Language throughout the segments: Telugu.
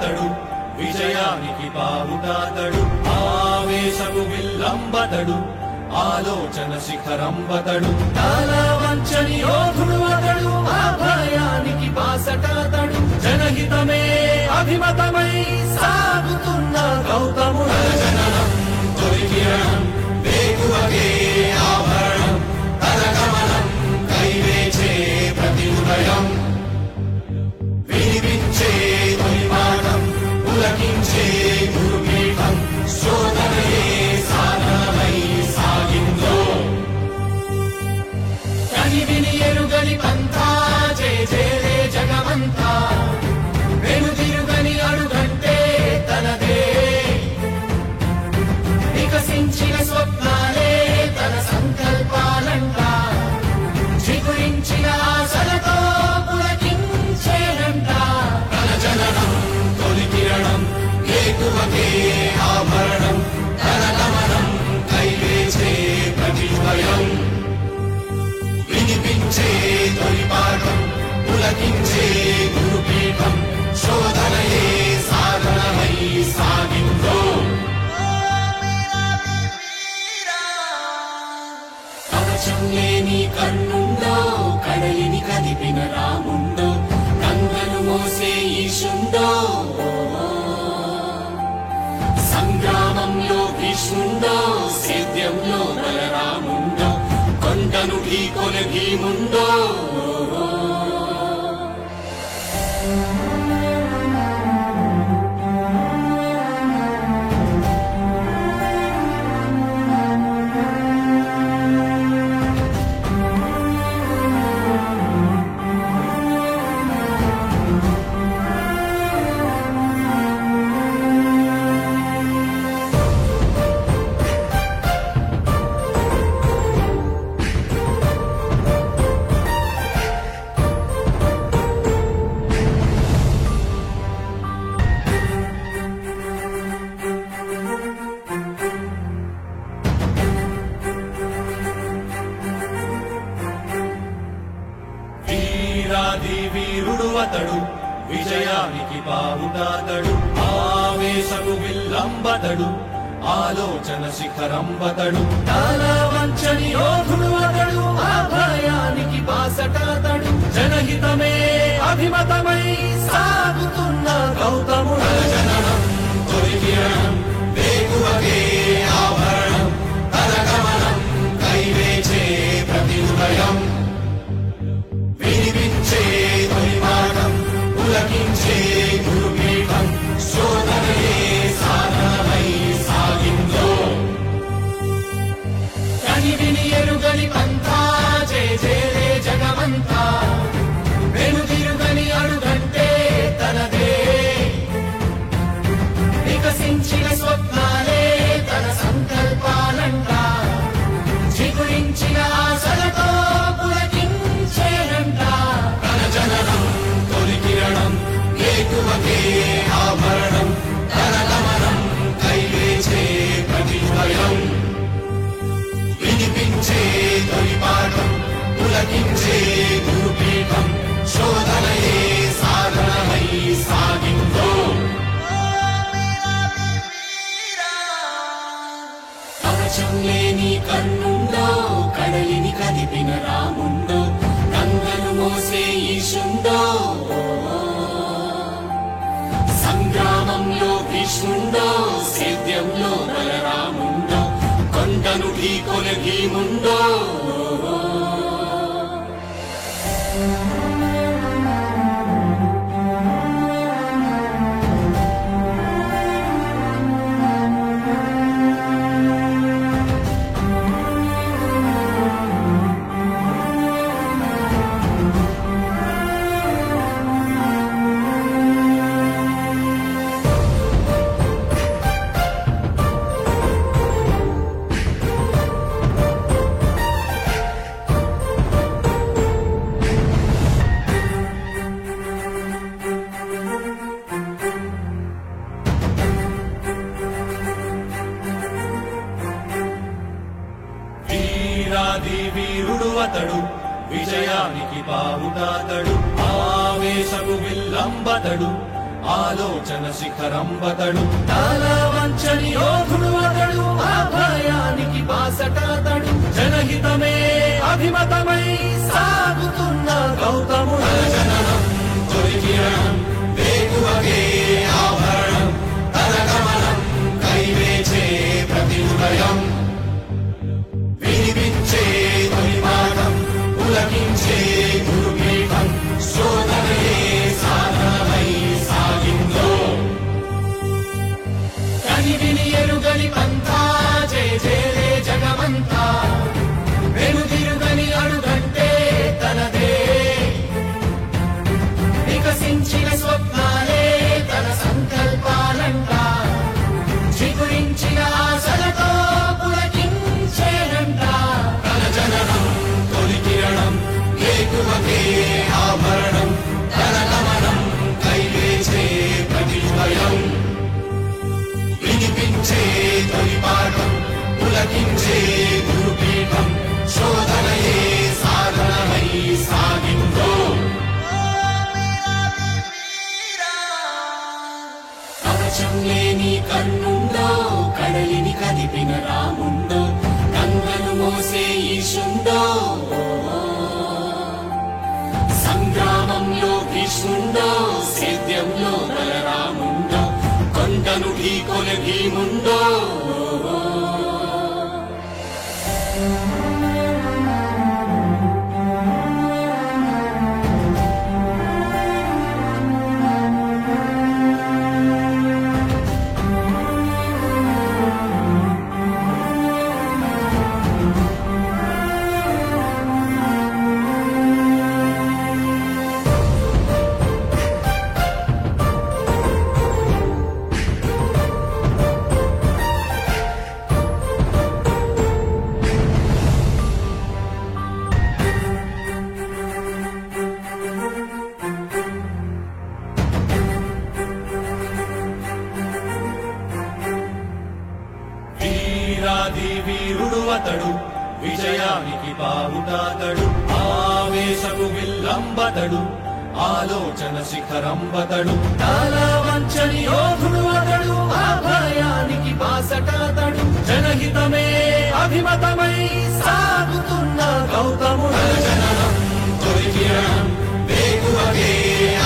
వీరుడువతడు విజయానికి బావుటాతడు ఆవేశము విల్లంబతడు ఆలోచన శిఖరంబతడు కాలవంచని యోధుడు అతడు అభయానికి బాసటాతడు జనహితమే అభిమతమై సాగుతున్న గౌతముడు జననం తొలికిరణం వేగువగే ఆభరణం తరగమనం కైవేచే ప్రతి ఉదయం వినిపించే తొలిమాటం పులకించే గురుపీఠం శోధనయే సాధనమై సాగిందో కని విని ఎరుగని పంథా జయ జయలే జగమంతా వెనుదిరుగని అడుగంటే తనదే వికసించిన స్వప్నాలే తన సంకల్పాలంట చిగురించిన ఆశలతో పులకించేనంట తన జననం తొలి కిరణం ఏకువకే ఆభరణం తన గమనం కైవేచే ప్రతి భయం వినిపించే తొలి పాఠం పులకించే గురుపీఠం శోధనయే సాధనమై సాగిందో కవచం లేని కన్నుండో కడలిని కదిపిన రాముండో గంగను మోసే ఈశుండో సంగ్రామంలో భీష్ముండో సేద్యంలో బలరాముండో కొండను ఢీకొన భీముండో వీరుడువతడు విజయానికి బావుటాతడు ఆవేశము విల్లంబతడు ఆలోచన శిఖరంబతడు కాలవంచని యోధుడు అతడు అభయానికి బాసటాతడు జనహితమే అభిమతమై సాగుతున్న గౌతముడు జననం తొలి కిరణం వేగువగే ఆభరణం తన గమనం కైవేచే ప్రతి ఉదయం వినిపించే తొలిమాటం పులకించే గురుపీఠం శోధనయే సాధనమై సాగిందో కని విని ఎరుగని పంథా జయ జయలే జగమంతా వెనుదిరుగని అడుగంటే తనదే వికసించిన స్వప్నాలే తన సంకల్పాలంట చిగురించిన ఆశలతో పులకించేనంట తన జననం తొలి కిరణం ఏకువకే ఆభరణం తన గమనం కైవేచే ప్రతి భయం వినిపించే తొలి పాఠం పులకించే గురుపీఠం శోధనయే సాధనమై సాగిందో కవచం లేని కన్నుండో కడలిని కదిపిన రాముండో గంగను మోసే ఈశుండో సంగ్రామంలో భీష్ముండో సేద్యంలో బలరాముండో కొండను ఢీకొన భీముండో వీరాది వీరుడువతడు విజయానికి బావుటాతడు ఆవేశము విల్లంబతడు ఆలోచన శిఖరంబతడు తల వంచని యోధుడు అతడు అభయానికి బాసటాతడు జనహితమే అభిమతమై సాగుతున్న గౌతముడు జననం తొలి కిరణం వేకువగే ఆభరణం తన గమనం కైవేచే ప్రతి ఉదయం వినిపించే తొలి పాఠం పులకించే గురుపీఠం శోధనయే సాధనమై సాగిందో కని విని ఎరుగని పంథా జయ జయలే జగమంతా వెనుదిరుగని అడుగంటే తనదే వికసించిన స్వప్నాలే తన సంకల్పాలంట చిగురించిన ఆశలతో పులకించేనంట తన జననం తొలి కిరణం వేకువకే ఆభరణం తన గమనం కైవేచే ప్రతి భయం వినిపించే తొలి పాఠం పులకించే గురుపీఠం శోధనయే సాధనమై సాగిందో కవచం లేని కన్నుండో కడలిని కదిపిన రాముండో గంగను మోసే ఈశుండో సంగ్రామంలో భీష్ముండో సేద్యంలో బలరాముండో కొండను ఢీకొన భీముండో వీరాది వీరుడు అతడు విజయానికి బావుటాతడు ఆవేశపు విల్లంబతడు ఆలోచన శిఖరంబతడు తల వంచని యోధుడు అతడు అభయానికి బాసటాతడు జనహితమే అభిమతమై సాగుతున్న గౌతముడు జననం తొలి కిరణం వేకువకే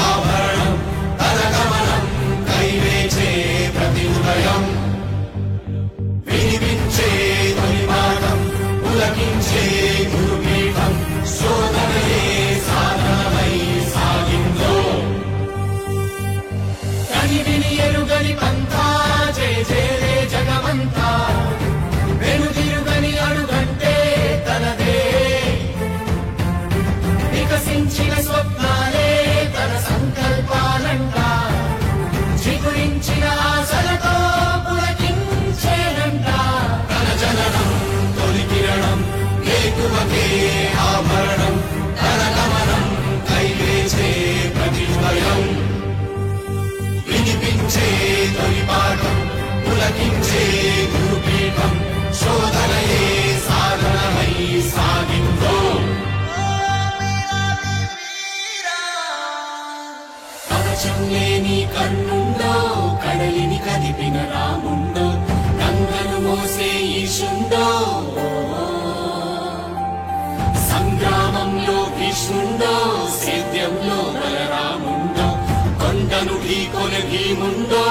ఆభరణం తన గమనం కైవేచే ప్రతి ఉదయం వినిపించే తొలి పాఠం పులకించే గురుపీఠం శోధనయే సాధనమై సాగిందో కని విని ఎరుగని పంథా జయ జయలే జగమంతా వెనుదిరుగని అడుగంటే తనదే వికసించిన స్వప్నాలే తన సంకల్పాలంట చిగురించిన ఆశలతో పులకించేనంట తన జననం తొలి కిరణం వేకువకే ఆభరణం తన గమనం కైవేచే ప్రతి భయం వినిపించే తొలి పాఠం పులకించే గురుపీఠం శోధనయే సాధనమై సాగిందో కవచం లేని కన్నుండో కడలిని కదిపిన రాముండో గంగను మోసే ఈశుండో సంగ్రామంలో భీష్ముండో సేద్యంలో బలరాముండో కొండను ఢీకొన భీముండో